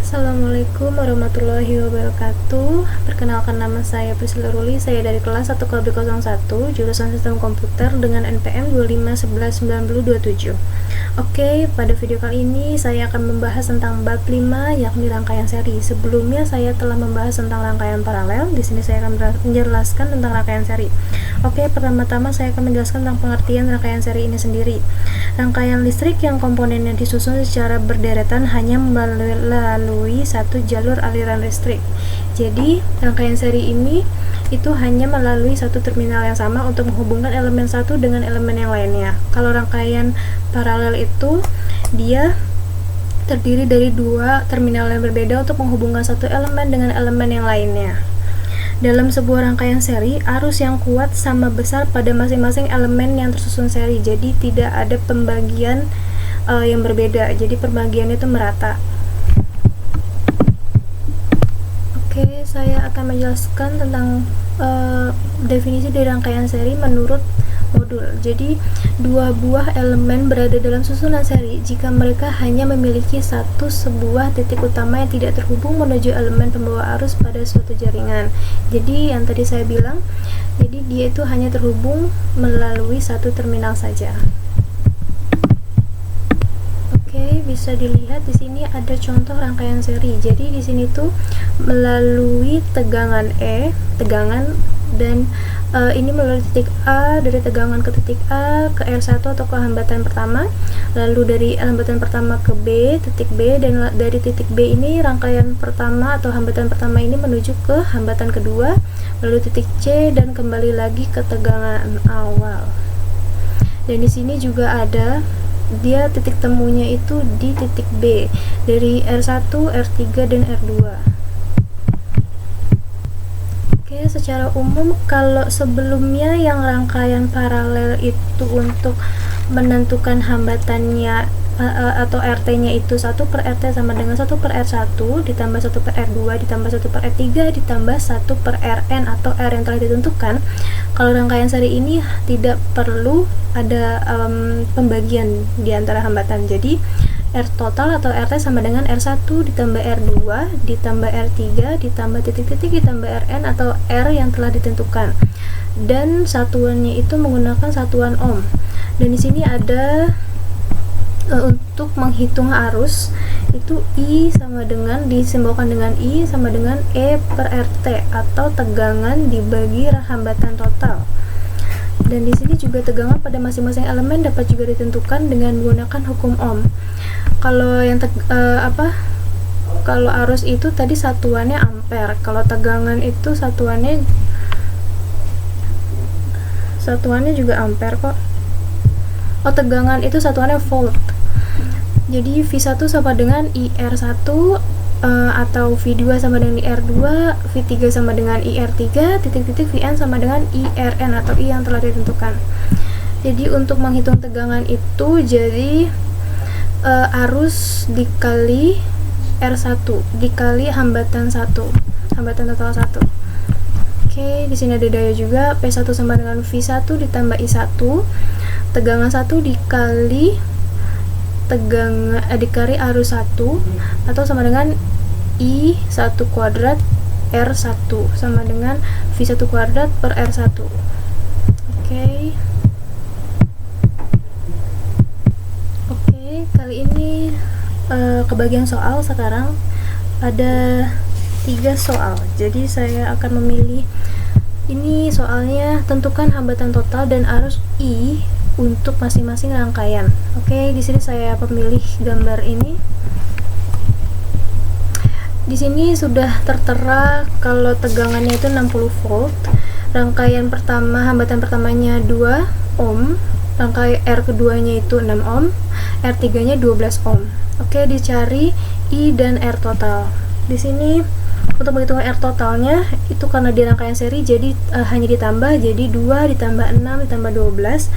Assalamualaikum warahmatullahi wabarakatuh. Perkenalkan, nama saya Priscilla Ruli. Saya dari kelas 1 KB 01 jurusan Sistem Komputer dengan NPM 25119027. Oke, pada video kali ini saya akan membahas tentang bab 5 yakni rangkaian seri. Sebelumnya saya telah membahas tentang rangkaian paralel. Di sini saya akan menjelaskan tentang rangkaian seri. Oke, pertama-tama saya akan menjelaskan tentang pengertian rangkaian seri ini sendiri. Rangkaian listrik yang komponennya disusun secara berderetan hanya melalui satu jalur aliran listrik. Jadi, rangkaian seri ini itu hanya melalui satu terminal yang sama untuk menghubungkan elemen satu dengan elemen yang lainnya. Kalau rangkaian paralel itu dia terdiri dari dua terminal yang berbeda untuk menghubungkan satu elemen dengan elemen yang lainnya. Dalam sebuah rangkaian seri, arus yang kuat sama besar pada masing-masing elemen yang tersusun seri. Jadi tidak ada pembagian yang berbeda. Jadi pembagiannya itu merata. Oke, saya akan menjelaskan tentang definisi dari rangkaian seri menurut modul. Jadi, dua buah elemen berada dalam susunan seri jika mereka hanya memiliki sebuah titik utama yang tidak terhubung menuju elemen pembawa arus pada suatu jaringan. Jadi, yang tadi saya bilang, jadi dia itu hanya terhubung melalui satu terminal saja. Oke, bisa dilihat di sini ada contoh rangkaian seri. Jadi di sini tuh melalui tegangan dan ini melalui titik A, dari tegangan ke titik A ke R1 atau ke hambatan pertama, lalu dari hambatan pertama ke B, titik B, dan dari titik B ini rangkaian pertama atau hambatan pertama ini menuju ke hambatan kedua, lalu titik C, dan kembali lagi ke tegangan awal. Dan di sini juga ada dia titik temunya itu di titik B dari R1, R3, dan R2. Oke, secara umum kalau sebelumnya yang rangkaian paralel itu untuk menentukan hambatannya atau RT-nya itu 1 per RT sama dengan 1 per R1 ditambah 1 per R2 ditambah 1 per R3 ditambah 1 per Rn atau R yang telah ditentukan. Kalau rangkaian seri ini tidak perlu ada pembagian di antara hambatan. Jadi R total atau RT sama dengan R1 ditambah R2 ditambah R3 ditambah titik-titik ditambah Rn atau R yang telah ditentukan. Dan satuannya itu menggunakan satuan ohm. Dan di sini ada untuk menghitung arus itu I sama dengan disimbolkan dengan I sama dengan E per RT atau tegangan dibagi hambatan total. Dan di sini juga tegangan pada masing-masing elemen dapat juga ditentukan dengan menggunakan hukum Ohm. Kalau yang kalau arus itu tadi satuannya ampere, kalau tegangan itu satuannya juga ampere kok. Oh, tegangan itu satuannya volt. Jadi V1 sama dengan IR1 atau V2 sama dengan IR2, V3 sama dengan IR3, titik-titik Vn sama dengan IRn atau I yang telah ditentukan. Jadi untuk menghitung tegangan itu jadi arus dikali R1 dikali hambatan 1, hambatan total 1. Oke, di sini ada daya juga, P1 sama dengan V1 ditambah I1, tegangan 1 dikali dikali arus 1 atau sama dengan I1 kuadrat R1 sama dengan V1 kuadrat per R1. Oke, kali ini ke bagian soal. Sekarang ada 3 soal, jadi saya akan memilih. Ini soalnya tentukan hambatan total dan arus I untuk masing-masing rangkaian. Oke, di sini saya memilih gambar ini. Di sini sudah tertera kalau tegangannya itu 60 volt. Rangkaian pertama, hambatan pertamanya 2 ohm, rangkaian R keduanya itu 6 ohm, R3-nya 12 ohm. Oke, dicari I dan R total. Di sini untuk menghitung R totalnya itu karena di rangkaian seri jadi hanya ditambah, jadi 2 ditambah 6 ditambah 12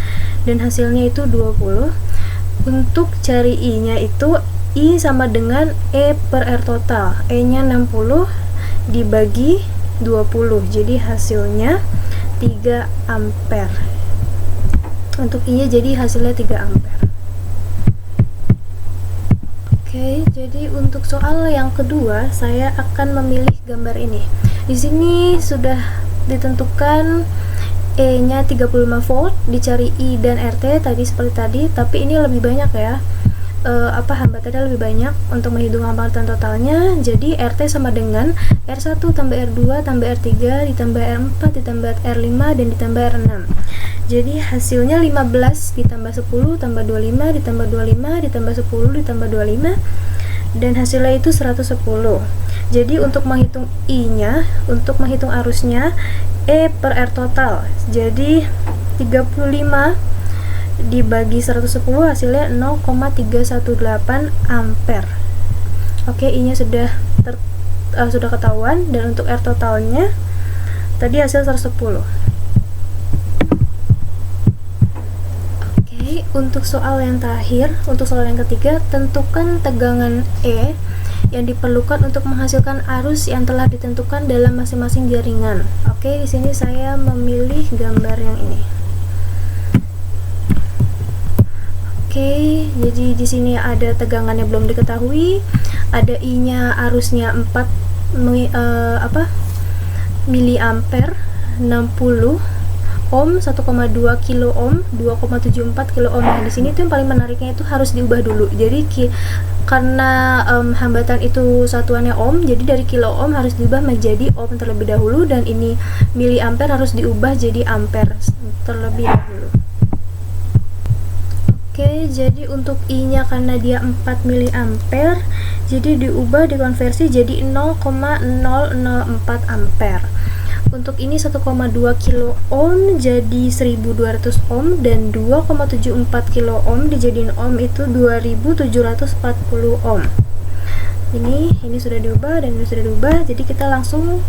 dan hasilnya itu 20. Untuk cari I nya itu I sama dengan E per R total. E nya 60 dibagi 20, jadi hasilnya 3 ampere. Untuk I nya jadi hasilnya 3 ampere. Oke, Oke, jadi untuk soal yang kedua, saya akan memilih gambar ini. Di sini sudah ditentukan E-nya 35 volt, dicari I dan RT tadi seperti tadi, tapi ini lebih banyak ya. Hambatannya lebih banyak untuk menghitung hambatan totalnya. Jadi RT sama dengan R1 tambah R2 tambah R3 ditambah R4 ditambah R5 dan ditambah R6. Jadi hasilnya 15 ditambah 10 tambah 25 ditambah 25 ditambah 10 ditambah 25 dan hasilnya itu 110. Jadi untuk menghitung I-nya, untuk menghitung arusnya, E per R total. Jadi 35 dibagi 110 hasilnya 0,318 ampere. Oke, I-nya sudah ketahuan, dan untuk R totalnya tadi hasil 110. Oke, untuk soal yang terakhir, untuk soal yang ketiga, tentukan tegangan E yang diperlukan untuk menghasilkan arus yang telah ditentukan dalam masing-masing jaringan. Oke, di sini saya memilih gambar yang ini. Oke, jadi di sini ada tegangannya belum diketahui, ada I-nya arusnya 4 miliampere, 60 ohm, 1,2 kilo ohm, 2,74 kilo ohm. Nah, di sini tuh yang paling menariknya itu harus diubah dulu. Jadi karena hambatan itu satuannya ohm, jadi dari kilo ohm harus diubah menjadi ohm terlebih dahulu, dan ini miliampere harus diubah jadi ampere terlebih dahulu. Oke, jadi untuk I-nya karena dia 4 miliampere, jadi dikonversi jadi 0,004 ampere. Untuk ini 1,2 kilo ohm jadi 1200 ohm, dan 2,74 kilo ohm dijadiin ohm itu 2740 ohm. Ini sudah diubah dan ini sudah diubah, jadi kita langsung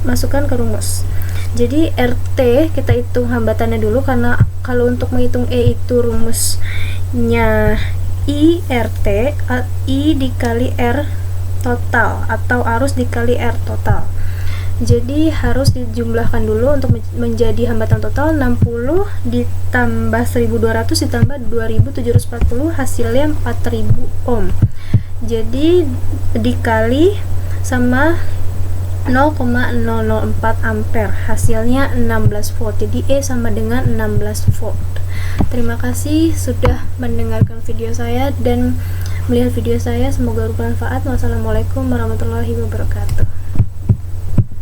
masukkan ke rumus. Jadi RT kita hitung hambatannya dulu, karena kalau untuk menghitung E itu rumusnya I RT, I dikali R total atau arus dikali R total. Jadi harus dijumlahkan dulu untuk menjadi hambatan total. 60 ditambah 1200 ditambah 2740 hasilnya 4000 ohm. Jadi dikali sama 0,004 ampere, hasilnya 16 volt. Jadi E sama dengan 16 volt. Terima kasih sudah mendengarkan video saya dan melihat video saya, semoga bermanfaat. Wassalamualaikum warahmatullahi wabarakatuh.